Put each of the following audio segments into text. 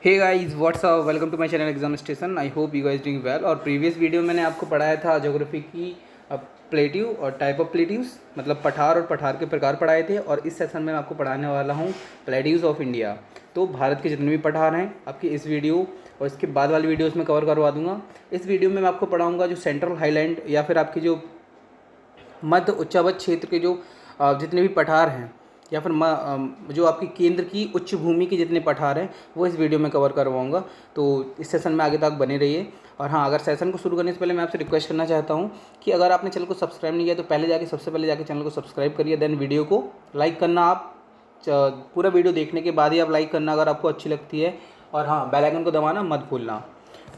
Hey guys what's up, welcome to my channel exam station. I hope you guys doing well. और previous video मैंने आपको पढ़ाया था geography की plateau और टाइप ऑफ प्लेट्यूज, मतलब पठार और पठार के प्रकार पढ़ाए थे। और इस सेशन में मैं आपको पढ़ाने वाला हूँ प्लेट्यूज ऑफ इंडिया। तो भारत के जितने भी पठार हैं आपके इस वीडियो और इसके बाद वाली वीडियोज़ में कवर करवा दूंगा। इस वीडियो में मैं आपको पढ़ाऊँगा जो सेंट्रल हाईलैंड या फिर आपके जो मध्य उच्चावच क्षेत्र के जो जितने भी पठार हैं या फिर जो आपकी केंद्र की उच्च भूमि के जितने पठार हैं वो इस वीडियो में कवर करवाऊंगा। तो इस सेशन में आगे तक बने रहिए। और हाँ, अगर सेशन को शुरू करने से पहले मैं आपसे रिक्वेस्ट करना चाहता हूँ कि अगर आपने चैनल को सब्सक्राइब नहीं किया तो सबसे पहले जाके चैनल को सब्सक्राइब करिए। देन वीडियो को लाइक करना, आप पूरा वीडियो देखने के बाद ही आप लाइक करना अगर आपको अच्छी लगती है। और हाँ, बेल आइकन को दबाना मत भूलना।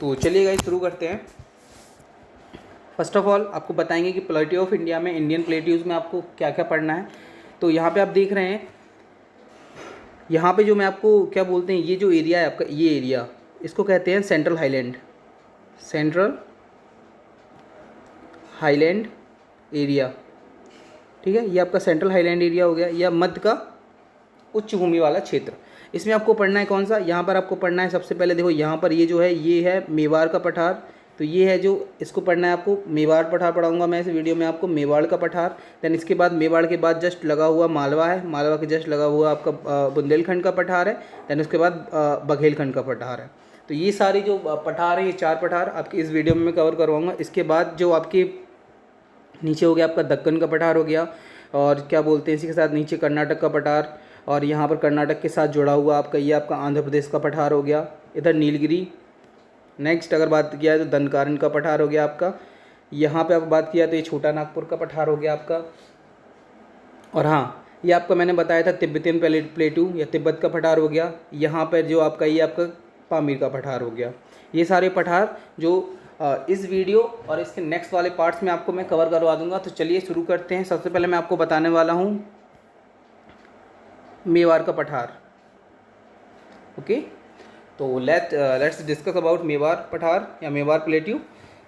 तो चलिए गाइस शुरू करते हैं। फर्स्ट ऑफ ऑल आपको बताएंगे कि प्लेट्यू ऑफ इंडिया में, इंडियन प्लेट्यूज़ में आपको क्या क्या पढ़ना है। तो यहाँ पे आप देख रहे हैं, यहाँ पे जो मैं आपको क्या बोलते हैं, ये जो एरिया है आपका, ये एरिया इसको कहते हैं central highland. Central highland area, ठीक है। ये आपका सेंट्रल हाईलैंड एरिया हो गया, या मध्य का उच्च भूमि वाला क्षेत्र। इसमें आपको पढ़ना है कौन सा, यहाँ पर आपको पढ़ना है सबसे पहले देखो, यहाँ पर ये जो है ये है मेवाड़ का पठार। तो ये है जो इसको पढ़ना है आपको, मेवाड़ पठार पढ़ाऊंगा मैं इस वीडियो में आपको, मेवाड़ का पठार। देन इसके बाद मेवाड़ के बाद जस्ट लगा हुआ मालवा है, मालवा के जस्ट लगा हुआ आपका बुंदेलखंड का पठार है। देन उसके बाद बघेलखंड का पठार है। तो ये सारी जो पठार है, ये 4 पठार आपके इस वीडियो में मैं कवर करवाऊँगा। इसके बाद जो आपके नीचे हो गया आपका दक्कन का पठार हो गया, और क्या बोलते हैं इसी के साथ नीचे कर्नाटक का पठार, और यहाँ पर कर्नाटक के साथ जुड़ा हुआ आपका ये आपका आंध्र प्रदेश का पठार हो गया, इधर नीलगिरी। नेक्स्ट अगर बात किया तो दनकारन का पठार हो गया आपका। यहाँ पे आप बात किया तो ये छोटा नागपुर का पठार हो गया आपका। और हाँ, ये आपका मैंने बताया था तिब्बतियन प्लेटू या तिब्बत का पठार हो गया। यहाँ पर जो आपका ये आपका पामीर का पठार हो गया। ये सारे पठार जो इस वीडियो और इसके नेक्स्ट वाले पार्ट्स में आपको मैं कवर करवा दूंगा। तो चलिए शुरू करते हैं। सबसे पहले मैं आपको बताने वाला हूँ मेवाड़ का पठार। ओके, तो लेट्स डिस्कस अबाउट मेवाड़ पठार या मेवाड़ प्लेट्यू।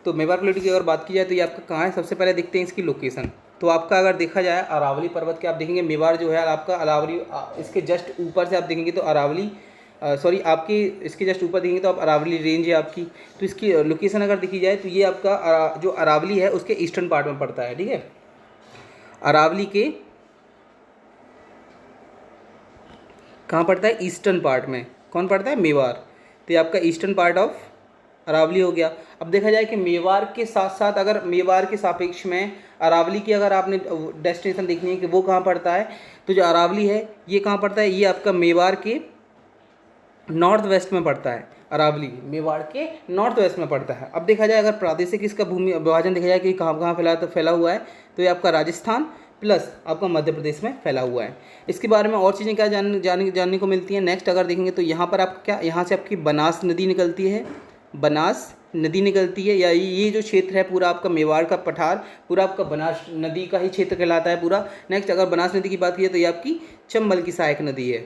तो मेवाड़ प्लेट्यू की अगर बात की जाए तो ये आपका कहाँ है, सबसे पहले देखते हैं इसकी लोकेशन। तो आपका अगर देखा जाए अरावली पर्वत के आप देखेंगे, मेवाड़ जो है आपका अरावली, इसके जस्ट ऊपर से आप देखेंगे तो अरावली सॉरी आपकी इसके जस्ट ऊपर देखेंगे तो आप अरावली रेंज है आपकी। तो इसकी लोकेशन अगर देखी जाए तो ये आपका जो अरावली है उसके ईस्टर्न पार्ट में पड़ता है, ठीक है। अरावली के कहाँ पड़ता है, ईस्टर्न पार्ट में। कौन पड़ता है, मेवाड़। तो ये आपका ईस्टर्न पार्ट ऑफ अरावली हो गया। अब देखा जाए कि मेवाड़ के साथ साथ अगर मेवाड़ के सापेक्ष में अरावली की अगर आपने डेस्टिनेशन देखनी है कि वो कहाँ पड़ता है, तो जो अरावली है ये कहाँ पड़ता है, ये आपका मेवाड़ के नॉर्थ वेस्ट में पड़ता है। अरावली मेवाड़ के नॉर्थ वेस्ट में पड़ता है। अब देखा जाए अगर प्रादेशिक इसका भूमि विभाजन देखा जाए कि कहाँ कहाँ फैला हुआ है, तो ये आपका राजस्थान प्लस आपका मध्य प्रदेश में फैला हुआ है। इसके बारे में और चीज़ें क्या जानने को मिलती हैं। नेक्स्ट अगर देखेंगे तो यहाँ पर आपका क्या, यहाँ से आपकी बनास नदी निकलती है, बनास नदी निकलती है, या ये जो क्षेत्र है पूरा आपका मेवाड़ का पठार पूरा आपका बनास नदी का ही क्षेत्र कहलाता है पूरा। नेक्स्ट अगर बनास नदी की बात की तो ये आपकी चंबल की सहायक नदी है,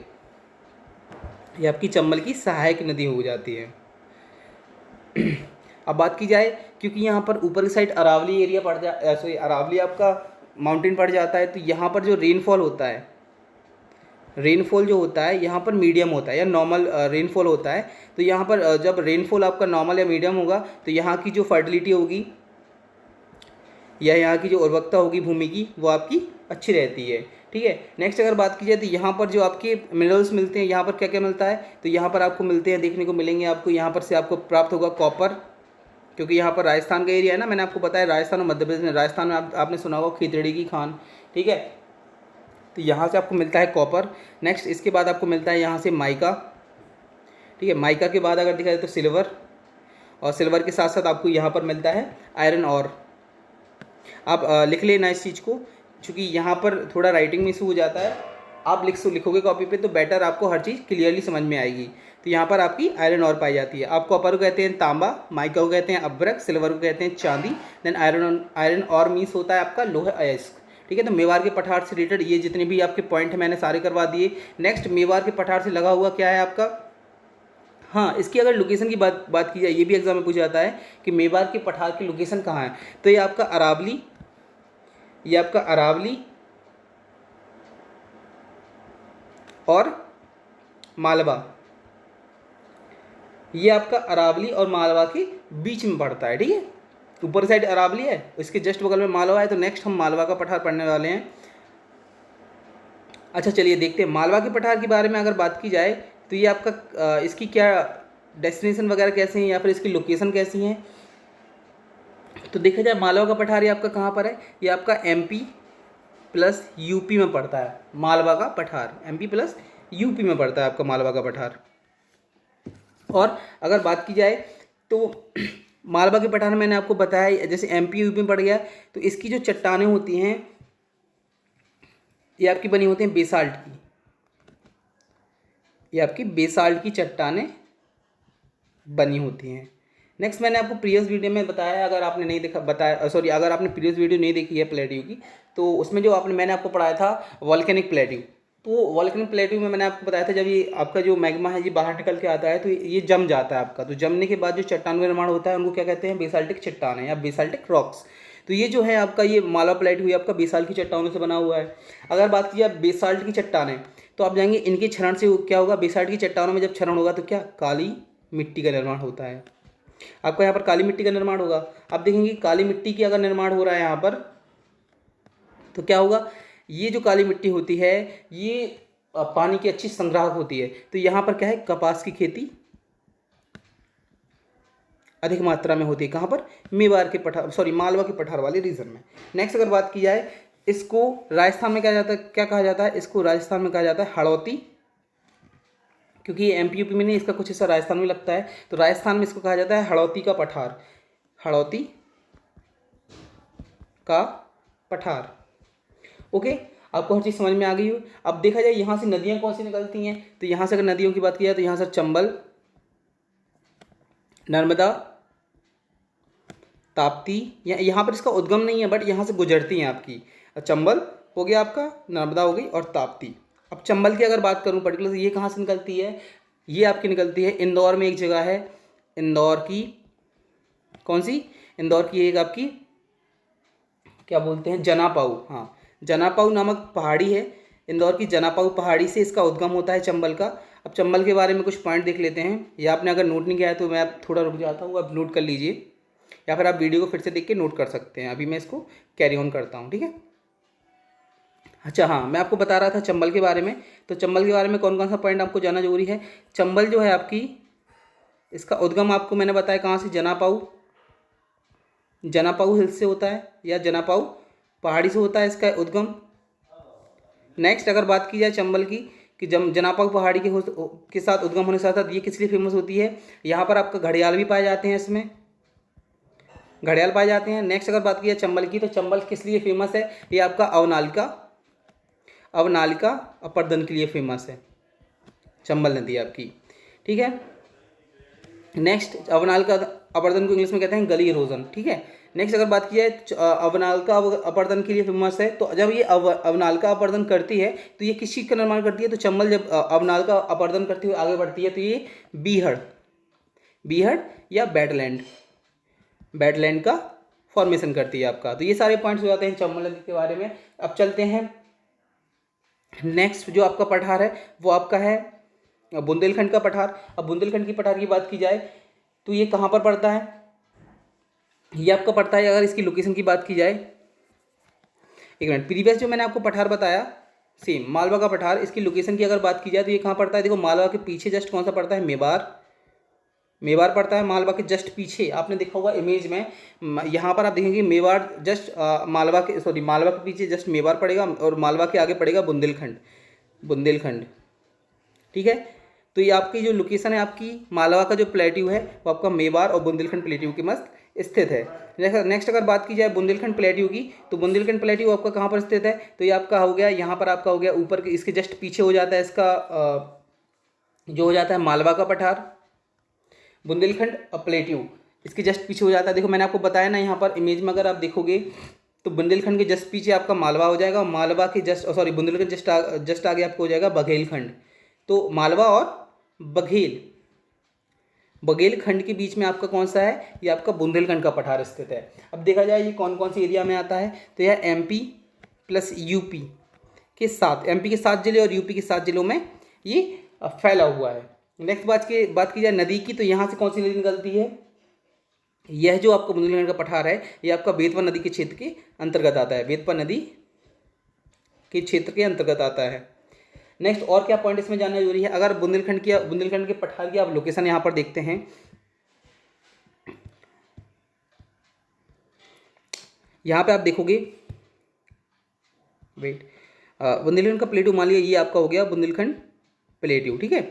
ये आपकी चंबल की सहायक नदी हो जाती है। अब बात की जाए, क्योंकि यहाँ पर ऊपर की साइड अरावली एरिया पड़ सॉरी अरावली आपका माउंटेन पड़ जाता है, तो यहाँ पर जो रेनफॉल होता है, रेनफॉल जो होता है यहाँ पर मीडियम होता है या नॉर्मल रेनफॉल होता है। तो यहाँ पर जब रेनफॉल आपका नॉर्मल या मीडियम होगा तो यहाँ की जो फर्टिलिटी होगी या यहाँ की जो उर्वरकता होगी भूमि की, वो आपकी अच्छी रहती है, ठीक है। नेक्स्ट अगर बात की जाए तो यहाँ पर जो आपके मिनरल्स मिलते हैं, यहाँ पर क्या क्या मिलता है, तो यहाँ पर आपको मिलते हैं, देखने को मिलेंगे आपको, यहाँ पर से आपको प्राप्त होगा कॉपर, क्योंकि यहाँ पर राजस्थान का एरिया है ना, मैंने आपको बताया राजस्थान और मध्य प्रदेश में। राजस्थान में आपने सुना होगा खिचड़ी की खान, ठीक है। तो यहाँ से आपको मिलता है कॉपर। नेक्स्ट इसके बाद आपको मिलता है यहाँ से माइका, ठीक है। माइका के बाद अगर देखा जाए तो सिल्वर, और सिल्वर के साथ साथ आपको यहाँ पर मिलता है आयरन और। आप लिख लेना इस चीज़ को, क्योंकि यहाँ पर थोड़ा राइटिंग में इशू हो जाता है। आप लिखोगे कॉपी पे तो बेटर, आपको हर चीज़ क्लियरली समझ में आएगी। तो यहाँ पर आपकी आयरन और पाई जाती है। आप कॉपर को कहते हैं तांबा, माइका को कहते हैं अभ्रक, सिल्वर को कहते हैं चांदी। देन आयरन और मीन्स होता है आपका लोहा अयस्क, ठीक है। तो मेवाड़ के पठार से रिलेटेड ये जितने भी आपके पॉइंट हैं मैंने सारे करवा दिए। नेक्स्ट मेवाड़ के पठार से लगा हुआ क्या है आपका, हाँ, इसकी अगर लोकेशन की बात की जाए, ये भी एग्जाम में पूछा जाता है कि मेवाड़ के पठार की लोकेशन कहाँ है। तो ये आपका अरावली, ये आपका अरावली और मालवा, ये आपका अरावली और मालवा के बीच में पड़ता है, ठीक है। ऊपर साइड अरावली है, इसके जस्ट बगल में मालवा है। तो नेक्स्ट हम मालवा का पठार पढ़ने वाले हैं। अच्छा चलिए देखते हैं मालवा के पठार के बारे में अगर बात की जाए तो ये आपका इसकी क्या डेस्टिनेशन वगैरह कैसे हैं या फिर इसकी लोकेशन कैसी हैं। तो देखा जाए मालवा का पठार ये आपका कहाँ पर है, ये आपका एमपी प्लस यूपी में पड़ता है। मालवा का पठार एमपी प्लस यूपी में पड़ता है आपका मालवा का पठार। और अगर बात की जाए तो मालवा के पठार में मैंने आपको बताया जैसे एमपी यूपी में पड़ गया, तो इसकी जो चट्टानें होती हैं ये आपकी बनी होती हैं बेसाल्ट की। ये आपकी बेसाल्ट की चट्टानें बनी होती हैं। नेक्स्ट मैंने आपको प्रीवियस वीडियो में बताया, अगर आपने नहीं देखा बताया सॉरी अगर आपने प्रीवियस वीडियो नहीं देखी है प्लेट्यू की, तो उसमें जो मैंने आपको पढ़ाया था वॉल्केनिक प्लेट्यू। तो वॉल्केनिक प्लेट्यू में मैंने आपको बताया था जब ये आपका जो मैग्मा है ये बाहर निकल के आता है तो ये जम जाता है आपका। तो जमने के बाद जो चट्टान का निर्माण होता है उनको क्या कहते हैं, बेसाल्टिक चट्टान या बेसाल्टिक रॉक्स। तो ये जो है आपका ये मालवा प्लेट्यू ये आपका बेसाल्ट की चट्टानों से बना हुआ है। अगर बात की जाए बेसाल्ट की चट्टानें, तो आप जाएंगे इनके क्षरण से क्या होगा, बेसाल्ट की चट्टानों में जब क्षरण होगा तो क्या काली मिट्टी का निर्माण होता है। आपका यहाँ पर काली मिट्टी का निर्माण होगा। आप देखेंगे काली मिट्टी की अगर निर्माण हो रहा है यहाँ पर तो क्या होगा, ये जो काली मिट्टी होती है ये पानी की अच्छी संग्राहक होती है। तो यहाँ पर क्या है, कपास की खेती अधिक मात्रा में होती है। कहाँ पर, मेवाड़ के पठार मालवा के पठार वाले रीजन में। नेक्स्ट अगर बात की जाए इसको राजस्थान में क्या जाता है, क्या कहा जाता है, इसको राजस्थान में कहा जाता है हड़ौती, क्योंकि ये एमपी यूपी में नहीं, इसका कुछ हिस्सा राजस्थान में लगता है। तो राजस्थान में इसको कहा जाता है हड़ौती का पठार, हड़ौती का पठार। ओके, आपको हर चीज़ समझ में आ गई हो। अब देखा जाए यहाँ से नदियाँ कौन सी निकलती हैं, तो यहाँ से अगर नदियों की बात की जाए तो यहाँ से चंबल, नर्मदा, ताप्ती, यहाँ पर इसका उद्गम नहीं है बट यहाँ से गुजरती हैं आपकी। चंबल हो गया आपका, नर्मदा हो गई और ताप्ती। अब चंबल की अगर बात करूँ पर्टिकुलर, ये कहाँ से निकलती है, ये आपकी निकलती है इंदौर में एक जगह है, इंदौर की कौन सी, इंदौर की एक आपकी क्या बोलते हैं, जनापाऊ। हाँ, जनापाऊ नामक पहाड़ी है, इंदौर की जनापाऊ पहाड़ी से इसका उद्गम होता है चंबल का। अब चंबल के बारे में कुछ पॉइंट देख लेते हैं, या आपने अगर नोट नहीं किया है तो मैं थोड़ा रुक जाता हूँ, आप नोट कर लीजिए या फिर आप वीडियो को फिर से देख के नोट कर सकते हैं। अभी मैं इसको कैरी ऑन करता हूँ, ठीक है। अच्छा हाँ, मैं आपको बता रहा था चंबल के बारे में। तो चंबल के बारे में कौन कौन सा पॉइंट आपको जानना जरूरी है। चंबल जो है आपकी, इसका उद्गम आपको मैंने बताया कहाँ से, जनापाऊ, जनापाऊ हिल्स से होता है या जनापाऊ पहाड़ी से होता है इसका उद्गम। नेक्स्ट अगर बात की जाए चंबल की कि जनापाऊ पहाड़ी के साथ उद्गम होने के साथ ये किस लिए फेमस होती है, यहाँ पर आपका घड़ियाल भी पाए जाते हैं, इसमें घड़ियाल पाए जाते हैं। नेक्स्ट अगर बात की जाए चंबल की, तो चंबल किस लिए फेमस है, ये आपका अवनालिका अपर्दन के लिए फेमस है चंबल नदी आपकी, ठीक है। नेक्स्ट अवनालिका अपर्दन को इंग्लिश में कहते हैं गली इरोजन, ठीक है। नेक्स्ट अगर बात की जाए अवनालिका अपर्दन के लिए फेमस है, तो जब ये अवनालिका अपर्दन करती है तो ये किस चीज़ का निर्माण करती है, तो चंबल जब अवनालिका अपर्दन करती हुई आगे बढ़ती है तो ये बीहड़ या बैडलैंड का फॉर्मेशन करती है आपका। तो ये सारे पॉइंट्स हो जाते हैं चंबल नदी के बारे में। अब चलते हैं नेक्स्ट, जो आपका पठार है वो आपका है बुंदेलखंड का पठार। अब बुंदेलखंड की पठार की बात की जाए तो ये कहाँ पर पड़ता है, ये आपका पड़ता है, अगर इसकी लोकेशन की बात की जाए, एक मिनट, प्रीवियस जो मैंने आपको पठार बताया सेम मालवा का पठार, इसकी लोकेशन की अगर बात की जाए तो ये कहाँ पड़ता है, देखो मालवा के पीछे जस्ट कौन सा पड़ता है, मेवाड़ पड़ता है। मालवा के जस्ट पीछे आपने देखा होगा इमेज में, यहाँ पर आप देखेंगे मेवाड़ जस्ट मालवा के पीछे जस्ट मेवाड़ पड़ेगा और मालवा के आगे पड़ेगा बुंदेलखंड, ठीक है। तो ये आपकी जो लोकेशन है आपकी मालवा का जो प्लेट्यू है वो आपका मेवाड़ और बुंदेलखंड प्लेट्यू के मस्त स्थित है। नेक्स्ट अगर बात की जाए बुंदेलखंड प्लेट्यू की, तो बुंदेलखंड प्लेट्यू आपका कहाँ पर स्थित है, तो ये आपका हो गया, यहाँ पर आपका हो गया ऊपर के इसके जस्ट पीछे हो जाता है इसका जो हो जाता है मालवा का पठार, बुंदेलखंड और प्लेट्यू इसके जस्ट पीछे हो जाता है। देखो मैंने आपको बताया ना, यहाँ पर इमेज में अगर आप देखोगे तो बुंदेलखंड के जस्ट पीछे आपका मालवा हो जाएगा, और मालवा के बुंदेलखंड जस्ट आगे आपको हो जाएगा बघेलखंड। तो मालवा और बघेलखंड के बीच में आपका कौन सा है, ये आपका बुंदेलखंड का पठार स्थित है। अब देखा जाए ये कौन कौन सी एरिया में आता है, तो यह एमपी प्लस यूपी के 7 जिले और यूपी के 7 जिलों में ये फैला हुआ है। नेक्स्ट बात की जाए नदी की, तो यहाँ से कौन सी नदी निकलती है? यह जो आपका बुंदेलखंड का पठार है ये आपका बेतवा नदी के क्षेत्र के अंतर्गत आता है, बेतवा नदी के क्षेत्र के अंतर्गत आता है। नेक्स्ट और क्या पॉइंट इसमें जानना जरूरी है? अगर बुंदेलखंड के पठार की आप लोकेशन यहाँ पर देखते हैं, यहाँ पे आप देखोगे, वेट, बुंदेलखंड का प्लेट्यू मान लिया, ये आपका हो गया बुंदेलखंड प्लेट्यू, ठीक है।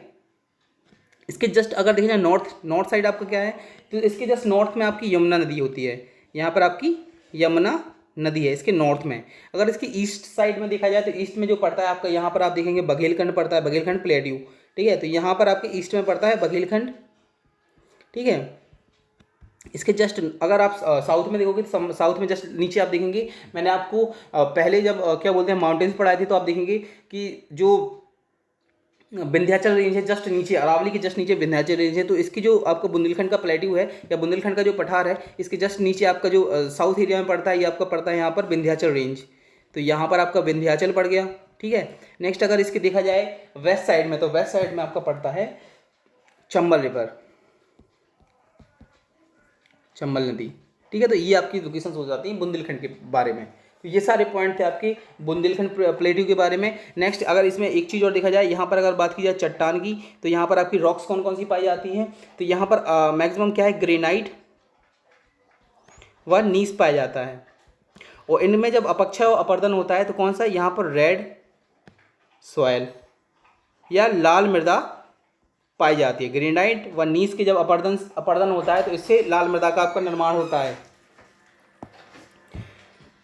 इसके जस्ट अगर देखिए नॉर्थ साइड आपका क्या है, तो इसके जस्ट नॉर्थ में आपकी यमुना नदी होती है, यहाँ पर आपकी यमुना नदी है इसके नॉर्थ में। अगर इसकी ईस्ट साइड में देखा जाए तो ईस्ट में जो पड़ता है आपका, यहाँ पर आप देखेंगे बघेलखंड पड़ता है, बघेलखंड प्लेट्यू, ठीक है। तो यहाँ पर आपके ईस्ट में पड़ता है बघेलखंड, ठीक है। इसके जस्ट अगर आप साउथ में देखोगे तो साउथ में जस्ट नीचे आप देखेंगे, मैंने आपको पहले जब क्या बोलते हैं माउंटेन्स पढ़ाए थे, तो आप देखेंगे कि जो विंध्याचल रेंज है जस्ट नीचे, अरावली के जस्ट नीचे विंध्याचल रेंज है। तो इसकी जो आपका बुंदेलखंड का प्लेट्यू है या बुंदेलखंड का जो पठार है, इसके जस्ट नीचे आपका जो साउथ एरिया में पड़ता है, ये आपका पड़ता है यहाँ पर विंध्याचल रेंज। तो यहाँ पर आपका विंध्याचल पड़ गया, ठीक है। नेक्स्ट अगर इसके देखा जाए वेस्ट साइड में, तो वेस्ट साइड में आपका पड़ता है चंबल रिवर, चंबल नदी, ठीक है। तो ये आपकी लोकेशन हो जाती है बुंदेलखंड के बारे में। तो ये सारे पॉइंट थे आपके बुंदेलखंड प्लेट्यू के बारे में। नेक्स्ट अगर इसमें एक चीज़ और देखा जाए, यहाँ पर अगर बात की जाए चट्टान की, तो यहाँ पर आपकी रॉक्स कौन कौन सी पाई जाती हैं? तो यहाँ पर मैक्सिमम क्या है, ग्रेनाइट व नीस पाया जाता है। और इनमें जब अपक्षय और अपर्दन होता है तो कौन सा, यहाँ पर रेड सॉयल या लाल मृदा पाई जाती है। ग्रेनाइट व नीस के जब अपर्दन होता है तो इससे लाल मृदा का आपका निर्माण होता है।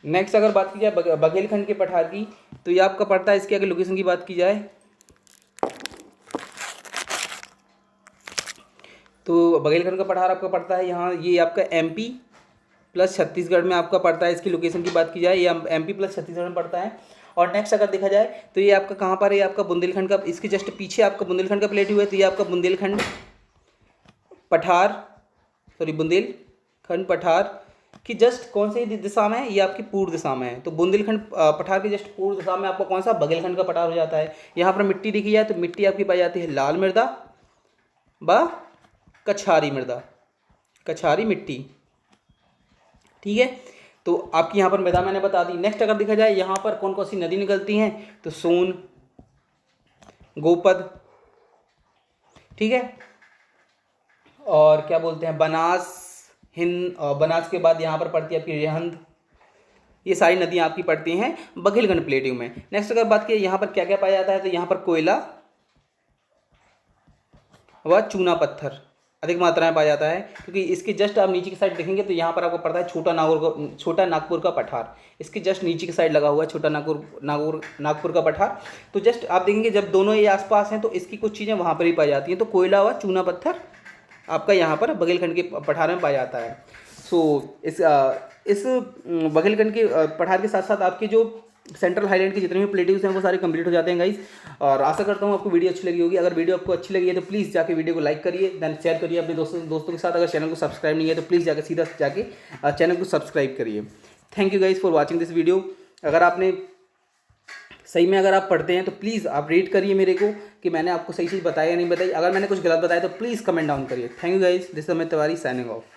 नेक्स्ट अगर बात की जाए बघेलखंड के पठार की, तो ये आपका पड़ता है, इसकी अगर लोकेशन की बात की जाए तो बघेलखंड का पठार आपका पड़ता है यहाँ, ये आपका एमपी प्लस छत्तीसगढ़ में आपका पड़ता है। इसकी लोकेशन की बात की जाए ये एमपी प्लस छत्तीसगढ़ में पड़ता है। और नेक्स्ट अगर देखा जाए तो ये आपका कहाँ पर है, आपका बुंदेलखंड का, इसके जस्ट पीछे आपका बुंदेलखंड का प्लेट्यू है। तो ये आपका बुंदेलखंड पठार कि जस्ट कौन सी दिशा में है, ये आपकी पूर्व दिशा में है। तो बुंदेलखंड पठार के जस्ट पूर्व दिशा में आपको कौन सा, बघेलखंड का पठार हो जाता है। यहाँ पर मिट्टी देखी जाए तो मिट्टी आपकी पाई जाती है लाल मृदा व कछारी मृदा, कछारी मिट्टी, ठीक है। तो आपकी यहाँ पर मृदा मैंने बता दी। नेक्स्ट अगर देखा जाए यहाँ पर कौन कौन सी नदी निकलती हैं, तो सोन, गोपद, ठीक है, और क्या बोलते हैं बनास, हिंद, और बनास के बाद यहाँ पर पड़ती है आपकी रेहंद। ये सारी नदियाँ आपकी पड़ती हैं बघेलखंड प्लेट्यू में। नेक्स्ट अगर बात की यहाँ पर क्या क्या पाया जाता है, तो यहाँ पर कोयला व चूना पत्थर अधिक मात्रा में पाया जाता है, क्योंकि इसके जस्ट आप नीचे की साइड देखेंगे तो यहाँ पर आपको पड़ता है छोटा नागपुर का पठार। इसके जस्ट नीचे की साइड लगा हुआ है छोटा नागपुर का पठार। तो जस्ट आप देखेंगे जब दोनों ये आसपास हैं तो इसकी कुछ चीज़ें वहाँ पर ही पाई जाती हैं। तो कोयला व चूना पत्थर आपका यहाँ पर बघेलखंड के पठार में पाया जाता है। सो इस बघेलखंड के पठार के साथ साथ आपके जो सेंट्रल हाईलैंड के जितने भी प्लेट्यूज हैं वो सारे कंप्लीट हो जाते हैं गाइस। और आशा करता हूँ आपको वीडियो अच्छी लगी होगी। अगर वीडियो आपको अच्छी लगी है तो प्लीज़ जाके वीडियो को लाइक करिए, देन शेयर करिए अपने दोस्तों के साथ। अगर चैनल को सब्सक्राइब नहीं है तो प्लीज़ सीधा जाके चैनल को सब्सक्राइब करिए। Thank you guys for watching this video. अगर आपने सही में अगर आप पढ़ते हैं तो प्लीज़ आप रेट करिए मेरे को कि मैंने आपको सही चीज़ बताई या नहीं बताई। अगर मैंने कुछ गलत बताया तो प्लीज़ कमेंट डाउन करिए। Thank you guys, this is Amit Tiwari signing off.